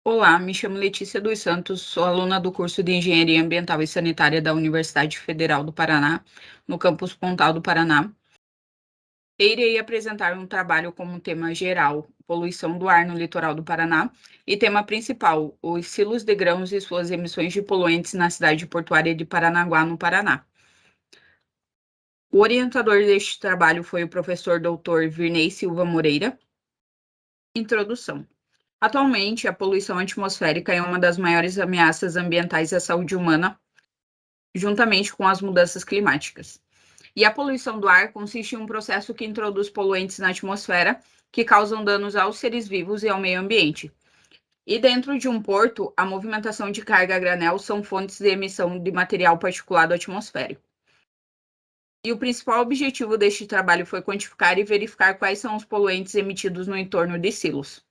Olá, me chamo Letícia dos Santos, sou aluna do curso de Engenharia Ambiental e Sanitária da Universidade Federal do Paraná, no campus Pontal do Paraná. Irei apresentar um trabalho como tema geral, poluição do ar no litoral do Paraná, e tema principal, os silos de grãos e suas emissões de poluentes na cidade portuária de Paranaguá, no Paraná. O orientador deste trabalho foi o professor Dr. Virney Silva Moreira. Introdução. Atualmente, a poluição atmosférica é uma das maiores ameaças ambientais à saúde humana, juntamente com as mudanças climáticas. E a poluição do ar consiste em um processo que introduz poluentes na atmosfera que causam danos aos seres vivos e ao meio ambiente. E dentro de um porto, a movimentação de carga a granel são fontes de emissão de material particulado atmosférico. E o principal objetivo deste trabalho foi quantificar e verificar quais são os poluentes emitidos no entorno de silos.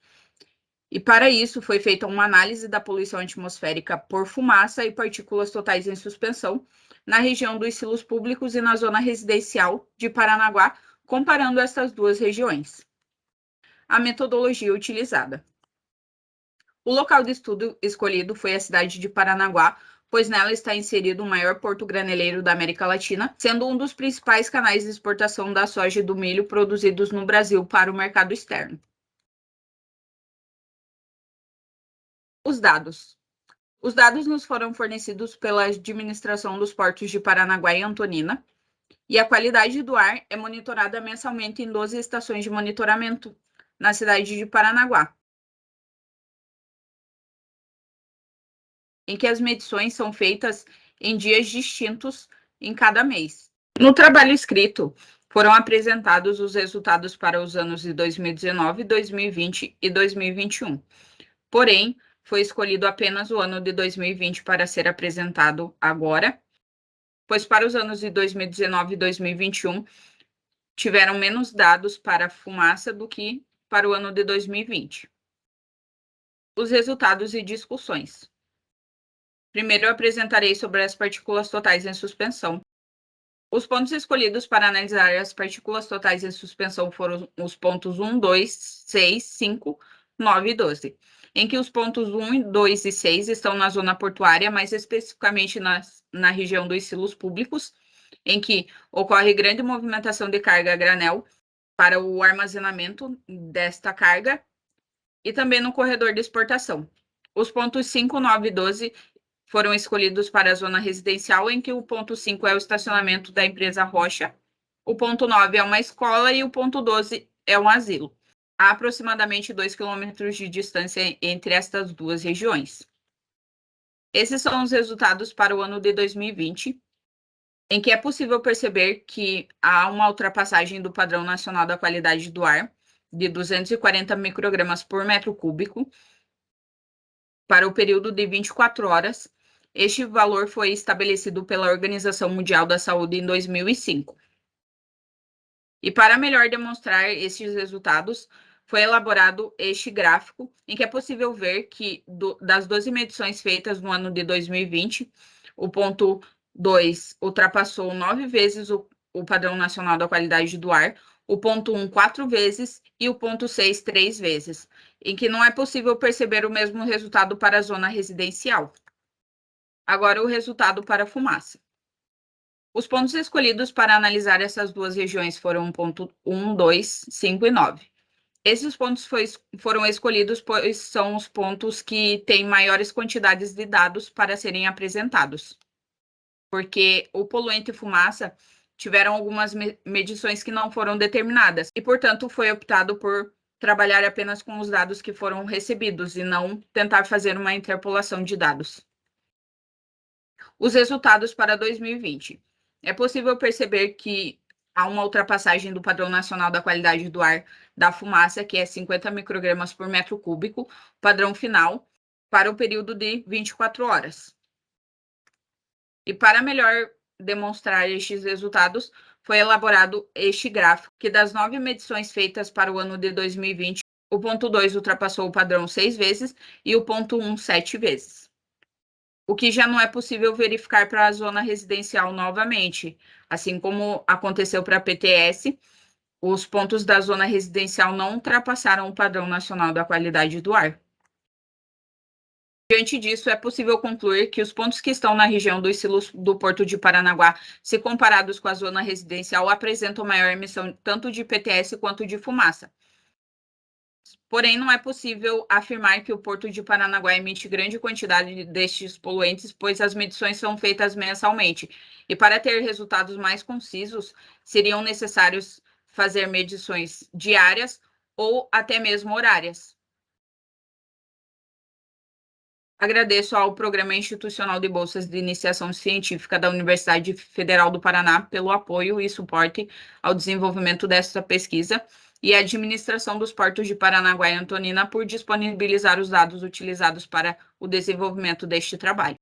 E para isso foi feita uma análise da poluição atmosférica por fumaça e partículas totais em suspensão na região dos silos públicos e na zona residencial de Paranaguá, comparando essas duas regiões. A metodologia utilizada. O local de estudo escolhido foi a cidade de Paranaguá, pois nela está inserido o maior porto graneleiro da América Latina, sendo um dos principais canais de exportação da soja e do milho produzidos no Brasil para o mercado externo. Os dados. Os dados nos foram fornecidos pela administração dos portos de Paranaguá e Antonina, e a qualidade do ar é monitorada mensalmente em 12 estações de monitoramento na cidade de Paranaguá, em que as medições são feitas em dias distintos em cada mês. No trabalho escrito, foram apresentados os resultados para os anos de 2019, 2020 e 2021. Porém, foi escolhido apenas o ano de 2020 para ser apresentado agora, pois para os anos de 2019 e 2021 tiveram menos dados para fumaça do que para o ano de 2020. Os resultados e discussões. Primeiro, eu apresentarei sobre as partículas totais em suspensão. Os pontos escolhidos para analisar as partículas totais em suspensão foram os pontos 1, 2, 6, 5, 9 e 12, em que os pontos 1, 2 e 6 estão na zona portuária, mais especificamente na região dos silos públicos, em que ocorre grande movimentação de carga a granel para o armazenamento desta carga e também no corredor de exportação. Os pontos 5, 9 e 12 foram escolhidos para a zona residencial, em que o ponto 5 é o estacionamento da empresa Rocha, o ponto 9 é uma escola e o ponto 12 é um asilo. Há aproximadamente 2 quilômetros de distância entre estas duas regiões. Esses são os resultados para o ano de 2020, em que é possível perceber que há uma ultrapassagem do padrão nacional da qualidade do ar de 240 microgramas por metro cúbico para o período de 24 horas. Este valor foi estabelecido pela Organização Mundial da Saúde em 2005. E para melhor demonstrar estes resultados, foi elaborado este gráfico, em que é possível ver que das 12 medições feitas no ano de 2020, o ponto 2 ultrapassou 9 vezes o padrão nacional da qualidade do ar, o ponto 1 4 vezes e o ponto 6 3 vezes, em que não é possível perceber o mesmo resultado para a zona residencial. Agora o resultado para a fumaça. Os pontos escolhidos para analisar essas duas regiões foram o ponto 1, 2, 5 e 9. Esses pontos foram escolhidos pois são os pontos que têm maiores quantidades de dados para serem apresentados, porque o poluente e fumaça tiveram algumas medições que não foram determinadas e, portanto, foi optado por trabalhar apenas com os dados que foram recebidos e não tentar fazer uma interpolação de dados. Os resultados para 2020. É possível perceber que há uma ultrapassagem do padrão nacional da qualidade do ar da fumaça, que é 50 microgramas por metro cúbico, padrão final, para o período de 24 horas. E para melhor demonstrar estes resultados, foi elaborado este gráfico, que das 9 medições feitas para o ano de 2020, o ponto 2 ultrapassou o padrão 6 vezes e o ponto 1 7 vezes. O que já não é possível verificar para a zona residencial novamente, assim como aconteceu para a PTS, os pontos da zona residencial não ultrapassaram o padrão nacional da qualidade do ar. Diante disso, é possível concluir que os pontos que estão na região dos silos do Porto de Paranaguá, se comparados com a zona residencial, apresentam maior emissão tanto de PTS quanto de fumaça. Porém, não é possível afirmar que o Porto de Paranaguá emite grande quantidade destes poluentes, pois as medições são feitas mensalmente. E para ter resultados mais concisos, seriam necessários fazer medições diárias ou até mesmo horárias. Agradeço ao Programa Institucional de Bolsas de Iniciação Científica da Universidade Federal do Paraná pelo apoio e suporte ao desenvolvimento desta pesquisa e à administração dos portos de Paranaguá e Antonina por disponibilizar os dados utilizados para o desenvolvimento deste trabalho.